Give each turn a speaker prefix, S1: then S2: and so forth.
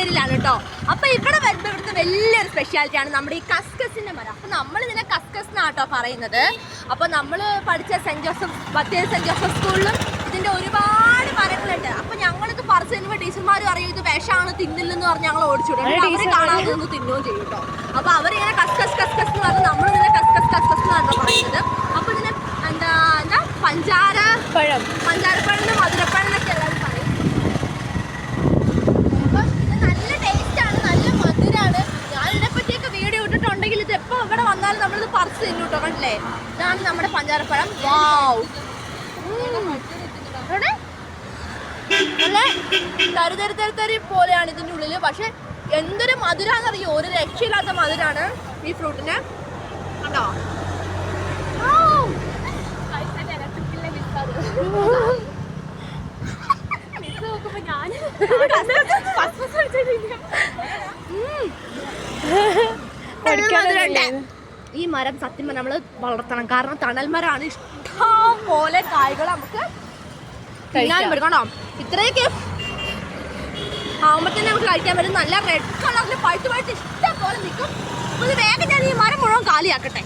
S1: മഞ്ചേരിയിലാണ് കേട്ടോ. അപ്പോൾ ഇവിടെ വരുമ്പോൾ ഇവിടുത്തെ വലിയൊരു സ്പെഷ്യാലിറ്റിയാണ് നമ്മുടെ ഈ കസ്കസിൻ്റെ മരം. അപ്പോൾ നമ്മളിതിനെ കസ്കസ് എന്നാട്ടോ പറയുന്നത്. അപ്പോൾ നമ്മൾ പഠിച്ച Saint Joseph Bathery Saint Joseph സ്കൂളിലും ഇതിൻ്റെ ഒരുപാട് മരങ്ങളുണ്ട്. അപ്പോൾ ഞങ്ങളിത് പറിച്ച് കഴിയുമ്പോൾ ടീച്ചർമാർ പറയും ഇത് വിഷമാണ് തിന്നില്ലെന്ന് പറഞ്ഞ് ഞങ്ങൾ ഓടിച്ചുവിടും. അവർ കാണാതെ ഒന്ന് തിന്നുകയും ചെയ്യും കേട്ടോ. അപ്പോൾ അവരിങ്ങനെ കസ്കസ് കസ്കസ് എന്ന് പറഞ്ഞാൽ നമ്മളിതിനെ കസ്കസ് കസ്കസ് എന്നാണ് പറയുന്നത്. അപ്പോൾ ഇതിനെ എന്താ പഞ്ചാരപ്പഴം മധുരപ്പഴം എന്നൊക്കെ എല്ലാവരും പറയും. അപ്പം ഇത് നല്ല ടേസ്റ്റാണ്, നല്ല മധുരമാണ്. ഞാനിതിനെ പറ്റിയൊക്കെ വീഡിയോ ഇട്ടിട്ടുണ്ടെങ്കിൽ ഇത് എപ്പോൾ ഇവിടെ വന്നാലും നമ്മളിത് പറിച്ച് തിന്നു കേട്ടോ. കണ്ടില്ലേ, ഇതാണ് നമ്മുടെ പഞ്ചാരപ്പഴം. വാവ്, നല്ല തരുതരി പോലെയാണ് ഇതിൻ്റെ ഉള്ളിൽ. പക്ഷെ എന്തൊരു മധുരാന്നറിയോ, ഒരു രക്ഷയില്ലാത്ത മധുരാണ് ഈ ഫ്രൂട്ടിന് കണ്ടോ. ഈ മരം സത്യം നമ്മൾ വളർത്തണം, കാരണം തണൽ മരമാണ്. ഇഷ്ടം പോലെ കായ്കൾ നമുക്ക് തിന്നാനും പറ്റും കേട്ടോ. ഇത്രയൊക്കെ ആവുമ്പോഴത്തേനും നമുക്ക് കഴിക്കാൻ പറ്റും. നല്ല റെഡ് കളറിൽ പഴുത്ത് ഇഷ്ടം പോലെ നിൽക്കും. അപ്പോൾ ഇത് വേഗം ഞാൻ ഈ മരം മുഴുവൻ കാലിയാക്കട്ടെ.